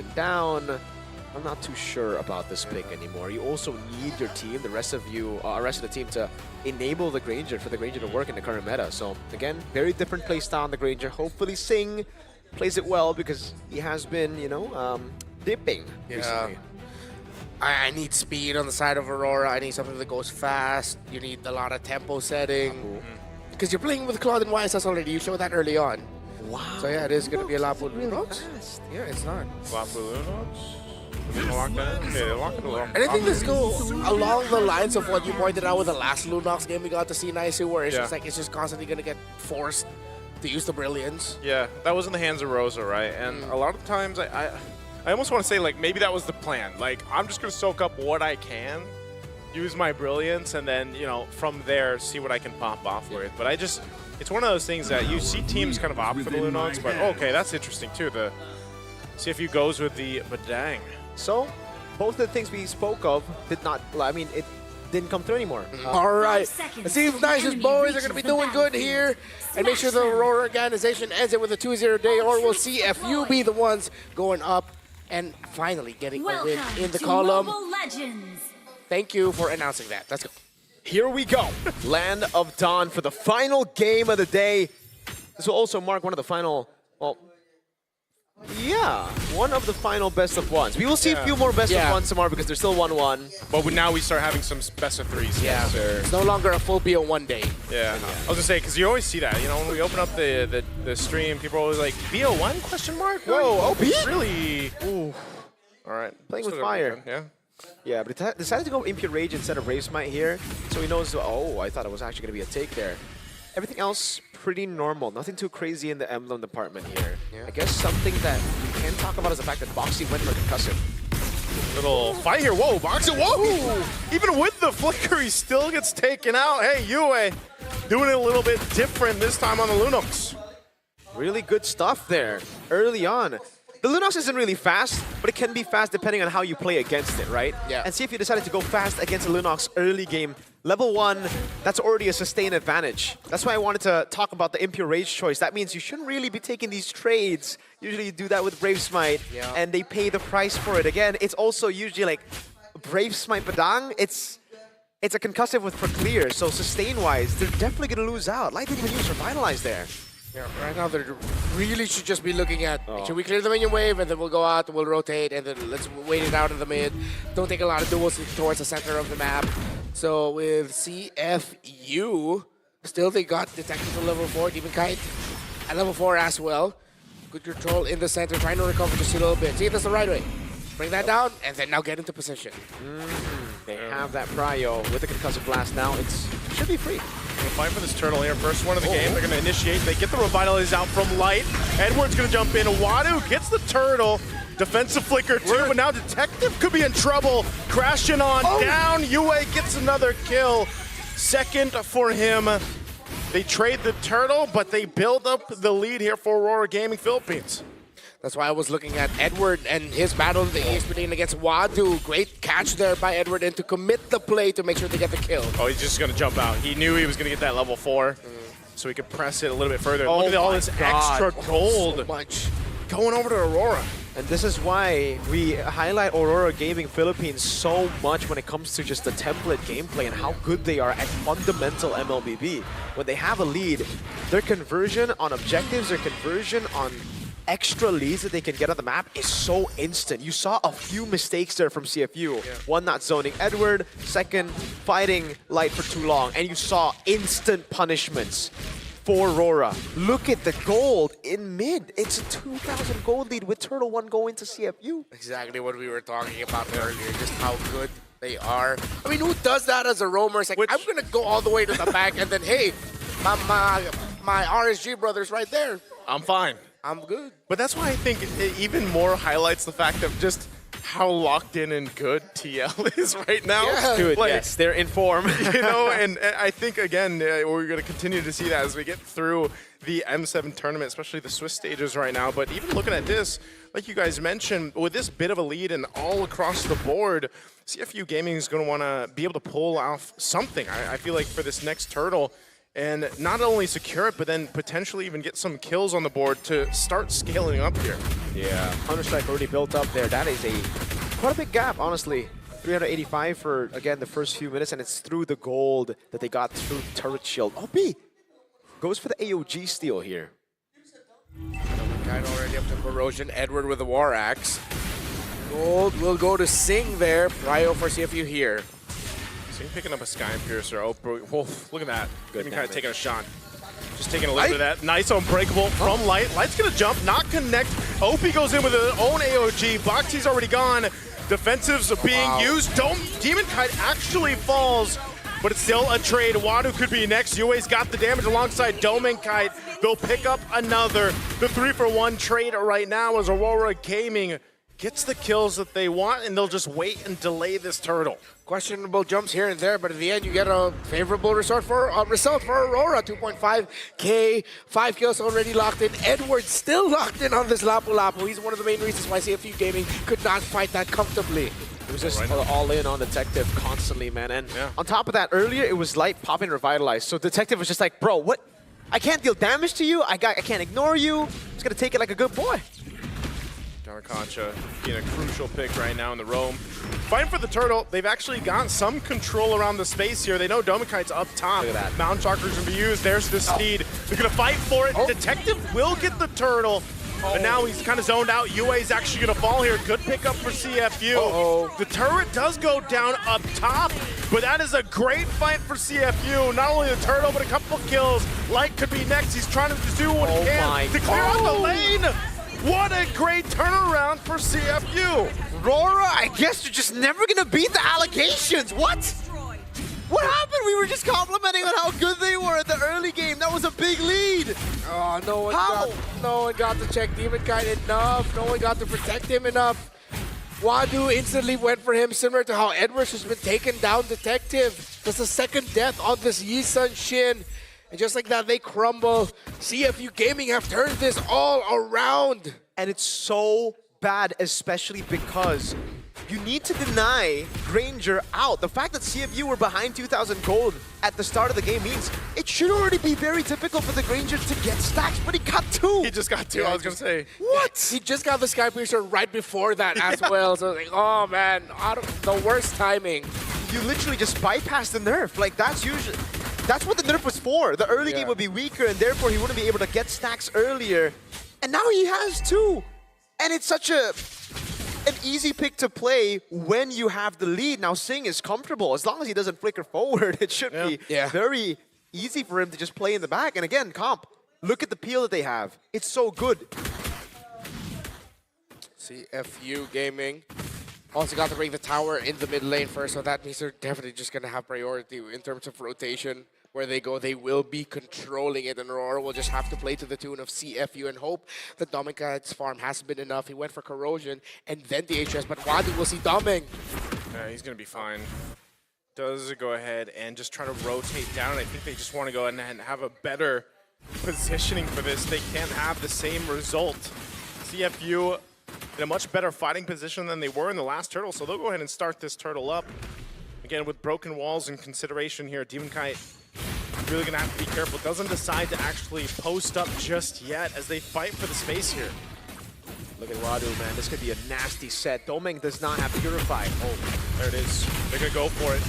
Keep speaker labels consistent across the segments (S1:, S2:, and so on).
S1: taken down. I'm not too sure about this pick anymore. You also need your team, the rest of the team, to enable the Granger, for the Granger to work in the current meta. So again, very different play style on the Granger. Hopefully Singh plays it well because he has been, you know, dipping recently.
S2: I need speed on the side of Aurora. I need something that goes fast. You need a lot of tempo setting. Because you're playing with Claude and YSS already. You showed that early on.
S1: Wow.
S2: So yeah, it is going to be a lot of
S1: really
S2: Lunox.
S1: fast.
S2: Yeah, it's not.
S3: And
S2: And I think this goes along the lines of what you pointed out with the last Lunox game we got to see Nice, where it's just like it's just constantly going to get forced to use the brilliance.
S3: Yeah, that was in the hands of Rosa, right? And a lot of times I almost want to say, like, maybe that was the plan. Like, I'm just going to soak up what I can, use my brilliance, and then, you know, from there, see what I can pop off with. But it's one of those things that you see teams kind of opt for the Lunox, but okay, that's interesting too. The CFU goes with the Badang.
S1: So, both of the things we spoke of did not, I mean, it didn't come through anymore.
S2: All right, let's see if Nice's boys are going to be doing good here and make sure the Aurora organization ends it with a 2-0 day, or we'll see CFU be the ones going up and finally getting a win in the column. Thank you for announcing that. Let's go.
S1: Here we go. Land of Dawn for the final game of the day. This will also mark one of the final, well, yeah, one of the final best of ones. We will see a few more best of ones tomorrow because there's still 1-1.
S3: But now we start having some best of threes.
S2: Yeah, it's no longer a full BO1 day.
S3: Yeah. I was gonna say, because you always see that. You know, when we open up the stream, people are always like, BO1 question mark?
S1: Whoa, OP?
S3: Really? Ooh. All right.
S1: Playing with
S3: Still
S1: fire.
S3: good, yeah.
S1: Yeah, but it decided to go Impure Rage instead of Brave Smite here. So he knows, oh, I thought it was actually going to be a take there. Everything else, pretty normal. Nothing too crazy in the emblem department here.
S2: Yeah.
S1: I guess something that we can talk about is the fact that Boxy went for concussive.
S3: Little fight here. Whoa, Boxer. Whoa! Even with the flicker, he still gets taken out. Hey, Yue doing it a little bit different this time on the Lunox.
S1: Really good stuff there early on. The Lunox isn't really fast, but it can be fast depending on how you play against it, right?
S2: Yeah.
S1: And see if you decided to go fast against the Lunox early game. Level 1, that's already a sustained advantage. That's why I wanted to talk about the Impure Rage choice. That means you shouldn't really be taking these trades. Usually you do that with Brave Smite, and they pay the price for it. Again, it's also usually like Brave Smite Badang, it's a concussive for clear, so sustain-wise, they're definitely going to lose out. Light didn't even use Revitalize there.
S2: Yeah, right now they really should just be looking at, should we clear the minion wave and then we'll go out, we'll rotate, and then let's wait it out in the mid. Don't take a lot of duels towards the center of the map. So with CFU, still they got detected to level 4, Demon Kite at level 4 as well. Good control in the center, trying to recover just a little bit. See if that's the right way. Bring that down, and then now get into position.
S1: They have that prio with the concussive blast now. It should be free.
S3: Gonna fight for this turtle here. First one of the game. They're gonna initiate. They get the Revitalize out from Light. Edward's gonna jump in. Wadu gets the turtle. Defensive flicker too, but now Detective could be in trouble. Crashing on down. Yue gets another kill. Second for him. They trade the turtle, but they build up the lead here for Aurora Gaming Philippines.
S2: That's why I was looking at Edward and his battle in the ESPN against Wadu. Great catch there by Edward, and to commit the play to make sure they get the kill.
S3: Oh, he's just gonna jump out. He knew he was gonna get that level 4, so he could press it a little bit further. Look at all this extra gold
S2: So much.
S3: going over to Aurora.
S1: And this is why we highlight Aurora Gaming Philippines so much when it comes to just the template gameplay and how good they are at fundamental MLBB. When they have a lead, their conversion on objectives, their conversion on extra leads that they can get on the map is so instant. You saw a few mistakes there from CFU. One, not zoning Edward. Second, fighting Light for too long. And you saw instant punishments for Aurora. Look at the gold in mid. It's a 2,000 gold lead with Turtle 1 going to CFU.
S2: Exactly what we were talking about earlier, just how good they are. I mean, who does that as a roamer? It's like, I'm going to go all the way to the back, and then, hey, my RSG brother's right there.
S3: I'm fine.
S2: I'm good.
S3: But that's why I think it even more highlights the fact of just how locked in and good TL is right now.
S2: Yeah.
S1: Dude,
S3: Like,
S1: yes, they're in form.
S3: you know, and I think, again, we're going to continue to see that as we get through the M7 tournament, especially the Swiss stages right now. But even looking at this, like you guys mentioned, with this bit of a lead and all across the board, CFU Gaming is going to want to be able to pull off something. I feel like for this next turtle, and not only secure it, but then potentially even get some kills on the board to start scaling up here.
S1: Yeah, Counter-Strike already built up there. That is quite a big gap, honestly. 385 for, again, the first few minutes, and it's through the gold that they got through turret shield. OP goes for the AOG steal here.
S2: Guide already up to Corrosion. Edward with the War Axe. Gold will go to Sing there. Prio for CFU here.
S3: Sing picking up a Sky Piercer. Oh, Wolf, look at that.
S1: Good
S3: Even kind of
S1: damage.
S3: taking a shot. Just taking a little bit of that. Nice unbreakable from Light. Light's going to jump, not connect. OP goes in with his own AOG. Boxy's already gone. Defensives are being used. Demon Kite actually falls, but it's still a trade. Wadu could be next. Yue's got the damage alongside Demon Kite. They'll pick up another. The 3-for-1 trade right now as Aurora Gaming gets the kills that they want, and they'll just wait and delay this turtle.
S2: Questionable jumps here and there, but at the end you get a favorable result for Aurora. 2.5K, 5 kills already locked in. Edward still locked in on this Lapu Lapu. He's one of the main reasons why CFU Gaming could not fight that comfortably.
S1: It was just all in on Detective constantly, man. And on top of that, earlier it was Light popping Revitalize. So Detective was just like, bro, what? I can't deal damage to you. I can't ignore you. I'm just going to take it like a good boy.
S3: Concha being a crucial pick right now in the roam. Fighting for the turtle, they've actually got some control around the space here. They know Domikite's up top.
S1: Look at that.
S3: Mount Chakra's gonna be used. There's the Steed. They're gonna fight for it. Detective will get the turtle. But now he's kind of zoned out. Yue's actually gonna fall here. Good pickup for CFU. The turret does go down up top, but that is a great fight for CFU. Not only the turtle, but a couple kills. Light could be next. He's trying to just do what he can to clear out the lane. What a great turnaround for CFU.
S1: Aurora, I guess you're just never going to beat the allegations. What? What happened? We were just complimenting on how good they were at the early game. That was a big lead.
S2: Oh, no one got to check Demon Kite enough. No one got to protect him enough. Wadu instantly went for him, similar to how Edwards has been taken down Detective. That's the second death on this Yi-Sun Shin. And just like that, they crumble. CFU Gaming have turned this all around.
S1: And it's so bad, especially because you need to deny Granger out. The fact that CFU were behind 2,000 gold at the start of the game means it should already be very difficult for the Granger to get stacks, but he got 2.
S3: He just got 2, I was going to say.
S1: What?
S2: He just got the Sky Piercer right before that as well. So like, oh man, the worst timing.
S1: You literally just bypassed the nerf. Like, that's what the nerf was for. The early game would be weaker, and therefore he wouldn't be able to get stacks earlier. And now he has 2. And it's such an easy pick to play when you have the lead. Now Sing is comfortable. As long as he doesn't flicker forward, it should be very easy for him to just play in the back. And again, Comp, look at the peel that they have. It's so good.
S2: CFU Gaming also got to bring the tower in the mid lane first, so that means they're definitely just going to have priority in terms of rotation. Where they go, they will be controlling it, and Aurora will just have to play to the tune of CFU and hope that Dominica's farm has been enough. He went for Corrosion and then the HS, but Wadu will see Doming.
S3: Yeah, he's going to be fine. Does go ahead and just try to rotate down. I think they just want to go ahead and have a better positioning for this. They can't have the same result. CFU in a much better fighting position than they were in the last turtle, so they'll go ahead and start this turtle up. Again, with broken walls in consideration here, Demon Kite really gonna have to be careful. Doesn't decide to actually post up just yet as they fight for the space here.
S1: Look at Wadu, man. This could be a nasty set. Doming does not have Purify.
S3: Oh, there it is. They're gonna go for it.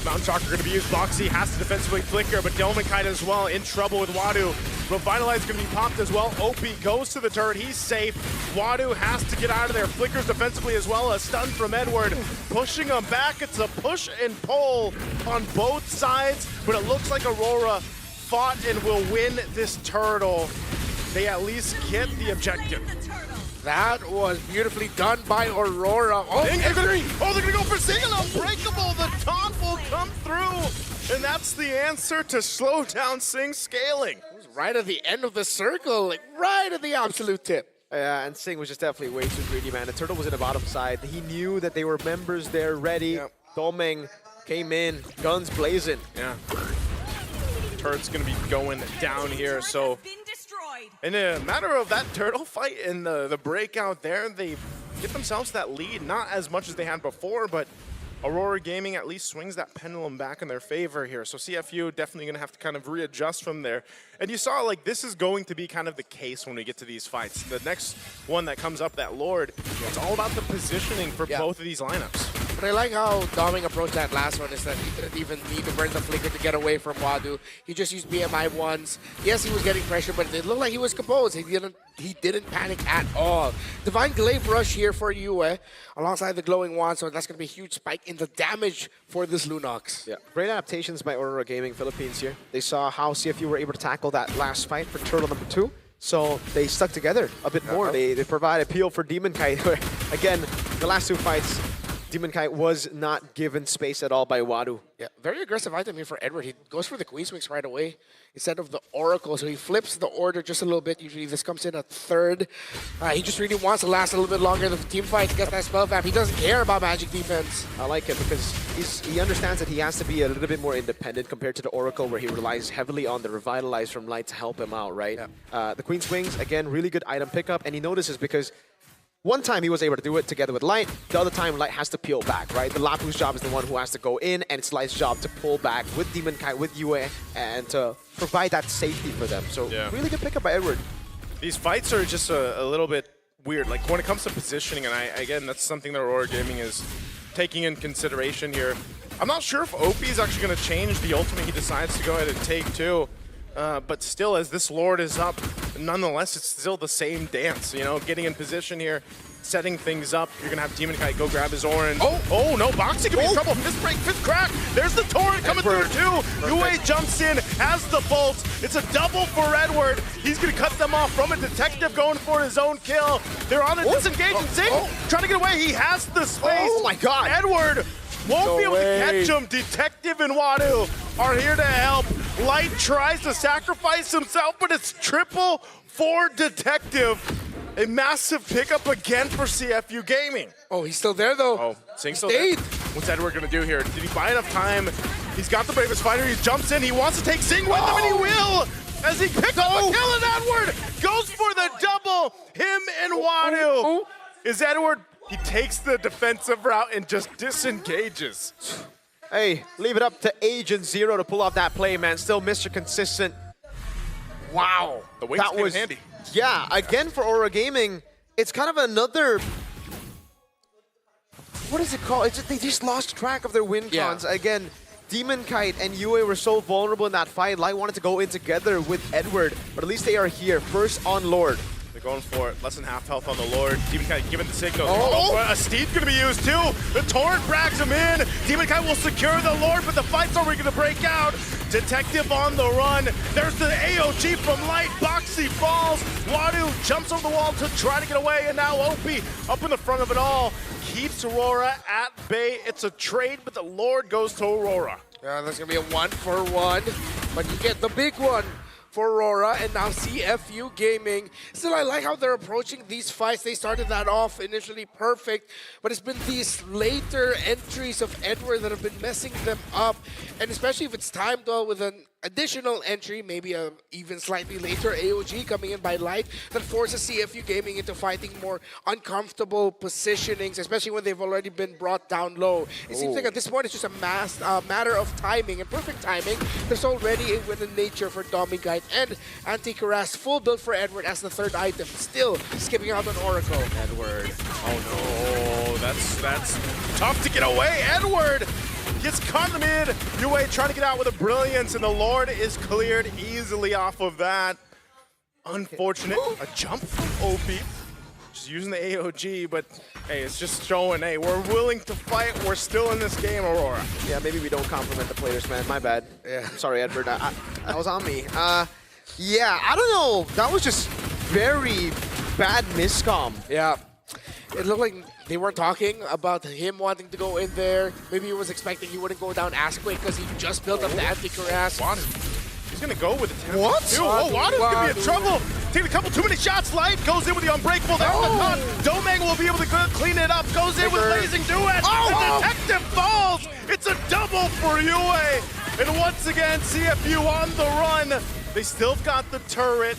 S3: Mount Chakra gonna be used. Boxy has to defensively flicker, but Domikite as well in trouble with Wadu. Revitalize gonna be popped as well. OP goes to the turret. He's safe. Wadu has to get out of there. Flickers defensively as well. A stun from Edward. Pushing him back. It's a push and pull on both sides, but it looks like Aurora fought and will win this turtle. They at least get the objective.
S2: That was beautifully done by Aurora. Oh,
S3: they're gonna go for Sing, unbreakable. The taunt will come through, and that's the answer to slow down Sing scaling.
S2: It was right at the end of the circle, like right at the absolute tip.
S1: Yeah, and Sing was just definitely way too greedy, man. The turtle was in the bottom side. He knew that they were members there ready. Doming came in, guns blazing.
S3: Yeah. Turret's gonna be going down here, so in a matter of that turtle fight and the breakout there, they get themselves that lead. Not as much as they had before, but Aurora Gaming at least swings that pendulum back in their favor here. So CFU definitely going to have to kind of readjust from there. And you saw, like, this is going to be kind of the case when we get to these fights. The next one that comes up, that Lord, it's all about the positioning for both of these lineups.
S2: But I like how Doming approached that last one, is that he didn't even need to burn the flicker to get away from Wadu. He just used BMI once. Yes, he was getting pressure, but it looked like he was composed. He didn't panic at all. Divine Glaive Rush here for Yue, alongside the Glowing Wand, so that's going to be a huge spike in the damage for this Lunox.
S1: Yeah, great adaptations by Aurora Gaming Philippines here. They saw how CFU were able to tackle that last fight for Turtle number 2. So they stuck together a bit more. They provide appeal for Demon Kite. Again, the last 2 fights, Demon Kite was not given space at all by Wadu.
S2: Yeah, very aggressive item here for Edward. He goes for the Queen Swings right away instead of the Oracle. So he flips the order just a little bit. Usually this comes in at 3rd. He just really wants to last a little bit longer. The team fight to get that spell vamp. He doesn't care about magic defense.
S1: I like it because he understands that he has to be a little bit more independent compared to the Oracle, where he relies heavily on the Revitalize from Light to help him out, right? Yeah. The Queen Swings, again, really good item pickup. And he notices because one time he was able to do it together with Light, the other time Light has to peel back, right? The Lapu's job is the one who has to go in, and it's Light's job to pull back with Demon Kite, with Yue, and to provide that safety for them. So really good pickup by Edward.
S3: These fights are just a little bit weird. Like when it comes to positioning, and again, that's something that Aurora Gaming is taking in consideration here. I'm not sure if OP is actually going to change the ultimate he decides to go ahead and take too. But still, as this Lord is up, nonetheless, it's still the same dance. You know, getting in position here, setting things up. You're going to have Demon Kite go grab his orange. Oh no, Boxy could be in trouble. Fist break, fist crack. There's the torrent coming through too. Yue jumps in, has the bolt. It's a double for Edward. He's going to cut them off from a detective going for his own kill. They're on a disengage and Zing trying to get away. He has the space.
S1: Oh my God.
S3: Edward won't be able to catch him. Detective and Wadu are here to help. Light tries to sacrifice himself, but it's triple for Detective. A massive pickup again for CFU Gaming.
S2: Oh, he's still there though.
S3: Oh, Zing's still there. What's Edward gonna do here? Did he buy enough time? He's got the bravest fighter. He jumps in. He wants to take Zing with him, and he will. As he picks up a kill, and Edward goes for the double. Him and Wadu. Is Edward? He takes the defensive route and just disengages.
S1: Hey, leave it up to Agent Zero to pull off that play, man. Still Mr. Consistent. Wow.
S3: The wings came in handy.
S1: Yeah, again for Aurora Gaming, it's kind of another... What is it called? They just lost track of their win cons. Again, Demon Kite and Yue were so vulnerable in that fight. Light wanted to go in together with Edward, but at least they are here. First on Lord.
S3: They're going for it. Less than half health on the Lord. Demon Kite giving the signal. A Steve's going to be used too. The Torrent brags him in. Demon Kite will secure the Lord, but the fight's already going to break out. Detective on the run. There's the AOG from Light. Boxy falls. Wadu jumps over the wall to try to get away, and now OP up in the front of it all. Keeps Aurora at bay. It's a trade, but the Lord goes to Aurora.
S2: Yeah, there's going to be a 1-for-1, but you get the big one for Aurora, and now CFU Gaming. Still, I like how they're approaching these fights. They started that off initially perfect, but it's been these later entries of Edward that have been messing them up, and especially if it's timed well with an additional entry, maybe a even slightly later AOG coming in by Light, that forces CFU Gaming into fighting more uncomfortable positionings, especially when they've already been brought down low. It seems like at this point it's just a matter of timing, and perfect timing. There's already a win in nature for Doming Kite and Anti-Cuirass, full build for Edward as the 3rd item, still skipping out on Oracle.
S3: Edward. Oh no, that's tough to get away. Edward gets caught in the mid. Yue trying to get out with a brilliance, and the Lord is cleared easily off of that. Unfortunate. A jump from OP. Just using the AOG, but hey, it's just showing, hey, we're willing to fight. We're still in this game, Aurora.
S1: Yeah, maybe we don't compliment the players, man. My bad. Yeah. Sorry, Edward. That was on me. Yeah, I don't know. That was just very bad miscomm.
S2: Yeah. It looked like they weren't talking about him wanting to go in there. Maybe he was expecting he wouldn't go down as quick because he just built up the Anti-Cuirass.
S3: He's going to go with the 10.
S1: What?
S3: Wadu's going to be in trouble. Taking a couple too many shots. Light goes in with the Unbreakable. There's the cut. Domang will be able to clean it up. Goes in with Blazing Duet. The Detective falls. It's a double for Yue. And once again, CFU on the run. They still got the turret.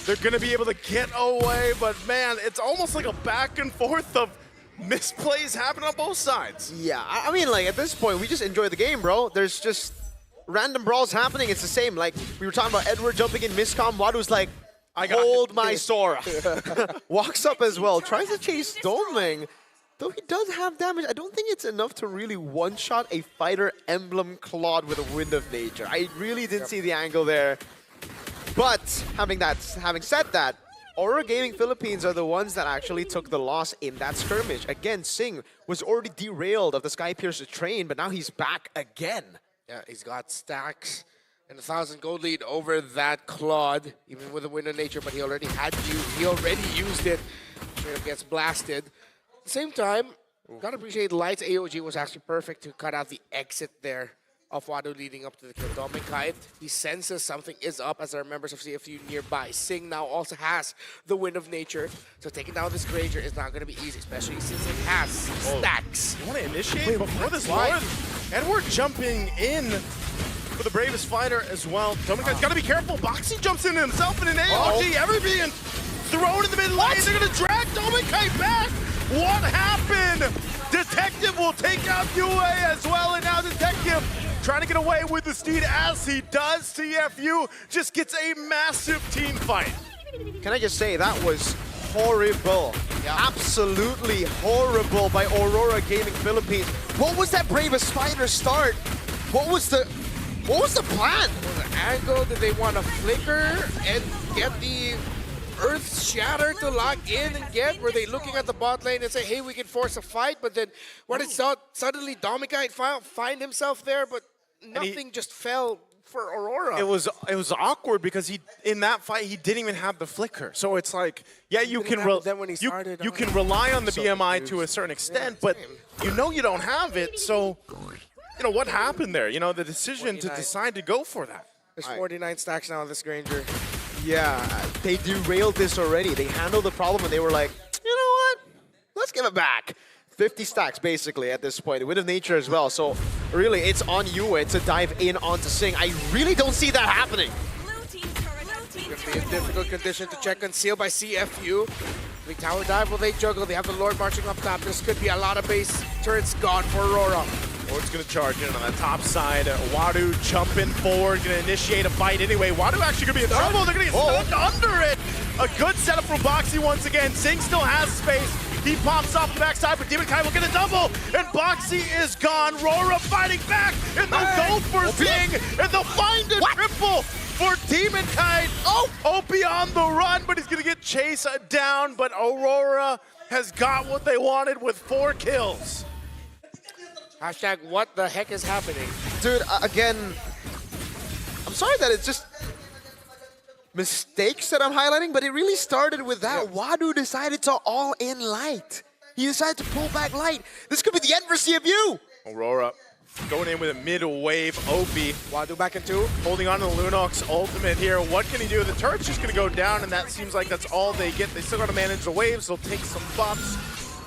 S3: They're going to be able to get away, but man, it's almost like a back and forth of misplays happen on both sides.
S1: Yeah, I mean, like, at this point, we just enjoy the game, bro. There's just random brawls happening. It's the same. Like, we were talking about Edward jumping in miscom. Wadu's like, hold my Sora. Walks up as well. Tries to chase Doming. Though he does have damage, I don't think it's enough to really one-shot a fighter emblem Claude with a Wind of Nature. I really didn't see the angle there. But having said that, Aurora Gaming Philippines are the ones that actually took the loss in that skirmish. Again, Singh was already derailed of the Skypiercer train, but now he's back again.
S2: Yeah, he's got stacks and 1,000 gold lead over that Claude, even with a Wind of Nature, but he already used it. Straight up gets blasted. At the same time, gotta appreciate Light's AOG was actually perfect to cut out the exit there of Wado leading up to the kill. Dominic, he senses something is up as there are members of CFU nearby. Singh now also has the Wind of Nature, so taking down this Granger is not going to be easy, especially since it has stacks.
S3: You want to initiate before this Lord? Edward jumping in for the bravest fighter as well. Dominic's got to be careful. Boxy jumps in himself in an AOG. Every being thrown in the mid lane. They're going to drag Dominic back. What happened? Detective will take out UA as well, and now Detective trying to get away with the steed as he does. CFU just gets a massive team fight.
S1: Can I just say, that was horrible. Yeah. Absolutely horrible by Aurora Gaming Philippines. What was that bravest fighter start? What was the plan?
S2: The angle, did they want to flicker and get the Earth Shatter to lock in and get? Were they looking at the bot lane and say, hey, we can force a fight? But then what it saw, suddenly Dominic find himself there, but nothing just fell for Aurora.
S3: It was awkward because in that fight he didn't even have the flicker. So it's like, yeah, you can rely on the BMI to a certain extent, but you don't have it. So what happened there? The decision to decide to go for that.
S2: There's 49 stacks now on this Granger.
S1: Yeah, they derailed this already. They handled the problem and they were like, you know what? Let's give it back. 50 stacks basically at this point. Wind of Nature as well. So really, it's on you to dive in onto Singh. I really don't see that happening.
S2: It's going to be a difficult condition to check concealed by CFU. Big tower dive, will they juggle? They have the Lord marching up top. This could be a lot of base turrets gone for Aurora.
S3: Lord's going to charge in on the top side. Wadu jumping forward, going to initiate a fight anyway. Wadu actually going to be in trouble. They're going to get stuck under it. A good setup from Boxy once again. Singh still has space. He pops off the backside, but Demon Kai will get a double, and Boxy is gone. Rora fighting back, and they'll go for Singh, and they'll find a triple for Demon Kai. Opie on the run, but he's going to get chased down, but Aurora has got what they wanted with 4 kills.
S2: Hashtag what the heck is happening?
S1: Dude, again, I'm sorry that it's just mistakes that I'm highlighting, but it really started with that. Wadu decided to all in Light. He decided to pull back Light. This could be the end for CFU.
S3: Aurora going in with a mid-wave Opie.
S2: Wadu back in 2.
S3: Holding on to the Lunox ultimate here. What can he do? The turret's just going to go down, and that seems like that's all they get. They still got to manage the waves. They'll take some buffs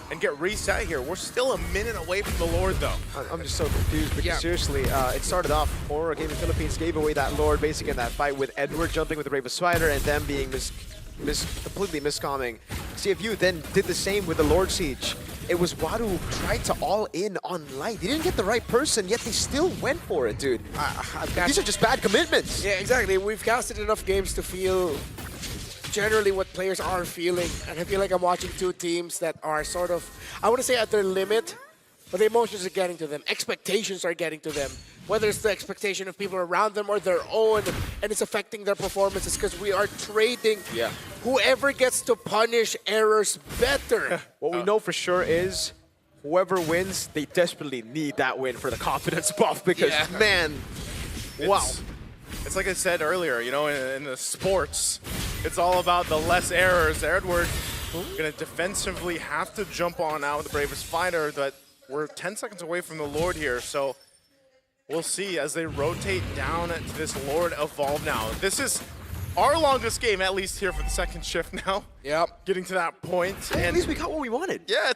S3: and get reset here. We're still a minute away from the Lord, though.
S1: I'm just so confused because seriously, it started off, Aurora Gaming Philippines gave away that Lord basically in that fight with Edward jumping with the Bravest Spider and them being completely miscomming. CFU then did the same with the Lord Siege. It was Wadu who tried to all in on Light. They didn't get the right person, yet they still went for it, dude. These are just bad commitments.
S2: Yeah, exactly. We've casted enough games to feel generally what players are feeling, and I feel like I'm watching 2 teams that are sort of, I want to say at their limit, but the emotions are getting to them. Expectations are getting to them. Whether it's the expectation of people around them or their own, and it's affecting their performances because we are trading whoever gets to punish errors better.
S1: What we know for sure is whoever wins, they desperately need that win for the confidence buff because, man, wow.
S3: It's like I said earlier, in the sports, it's all about the less errors. Edward going to defensively have to jump on out with the bravest fighter, but we're 10 seconds away from the Lord here, so we'll see as they rotate down to this Lord evolve now. This is our longest game, at least here for the second shift now.
S2: Yep.
S3: Getting to that point.
S1: And at least we got what we wanted.
S3: Yeah,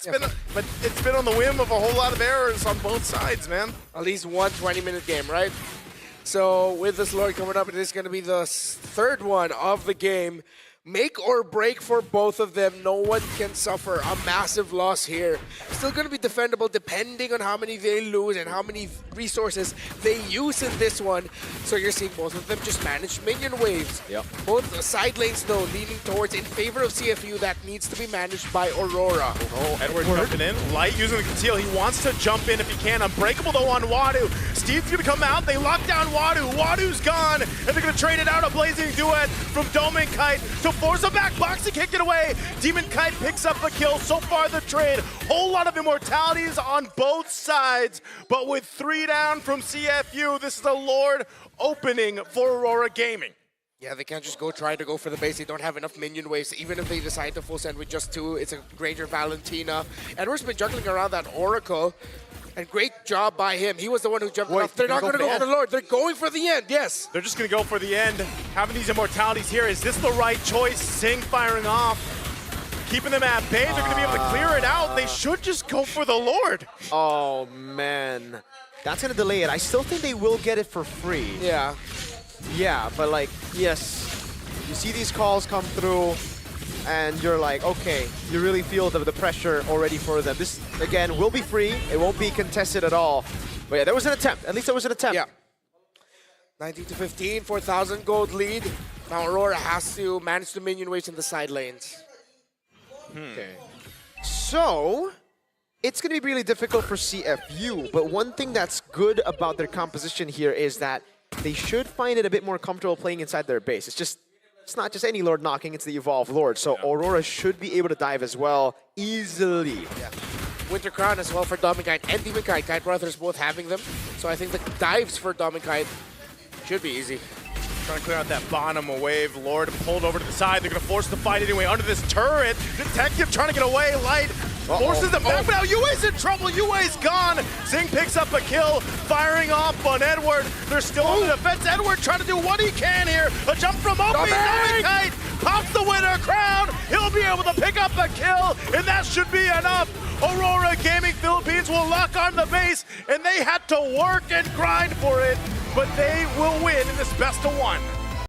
S3: but it's been on the whim of a whole lot of errors on both sides, man.
S2: At least one 20-minute game, right? So with this Lord coming up, it is going to be the 3rd one of the game. Make or break for both of them. No one can suffer a massive loss here. Still going to be defendable depending on how many they lose and how many resources they use in this one. So you're seeing both of them just manage minion waves.
S1: Yep.
S2: Both side lanes, though, leaning towards in favor of CFU. That needs to be managed by Aurora.
S3: Oh, Edward jumping in. Light using the conceal. He wants to jump in if he can. Unbreakable, though, on Wadu. Steve's going to come out. They lock down Wadu. Wadu's gone. And they're going to trade it out. A blazing duet from Dome and Kite to force a back boxing kick it away. Demon Kite picks up a kill. So far the trade, whole lot of immortalities on both sides, but with 3 down from CFU, this is a Lord opening for Aurora Gaming.
S2: Yeah, they can't just try to go for the base. They don't have enough minion waves. Even if they decide to full send with just 2, it's a Granger Valentina. Edward's been juggling around that Oracle. And great job by him. He was the one who jumped off. They're not going to go for the Lord. They're going for the end, yes.
S3: They're just going to go for the end. Having these immortalities here, is this the right choice? Sing firing off, keeping them at bay. They're going to be able to clear it out. They should just go for the Lord.
S1: Oh, man. That's going to delay it. I still think they will get it for free.
S2: Yeah.
S1: Yeah, but like, yes, you see these calls come through, and you're like, okay, you really feel the pressure already for them. This, again, will be free. It won't be contested at all. But yeah, there was an attempt. At least there was an attempt.
S2: Yeah. 19-15, 4,000 gold lead. Now Aurora has to manage the minion waves in the side lanes.
S1: Okay. So, it's going to be really difficult for CFU, but one thing that's good about their composition here is that they should find it a bit more comfortable playing inside their base. It's not just any Lord knocking, it's the Evolved Lord. So Aurora should be able to dive as well, easily.
S2: Yeah. Winter Crown as well for Dom and Kite and Demon Kite. Kite Brothers both having them. So I think the dives for Dom and Kite should be easy.
S3: Trying to clear out that bottom wave. Lord pulled over to the side. They're going to force the fight anyway under this turret. Detective trying to get away. Light forces them back, but now Yue's in trouble. Yue's gone. Zing picks up a kill, firing off on Edward. They're still on the defense. Edward trying to do what he can here. A jump from Opie. Kite pops the winner crown. He'll be able to pick up a kill, and that should be enough. Aurora Gaming Philippines will lock on the base, and they had to work and grind for it, but they will win in this best of 1.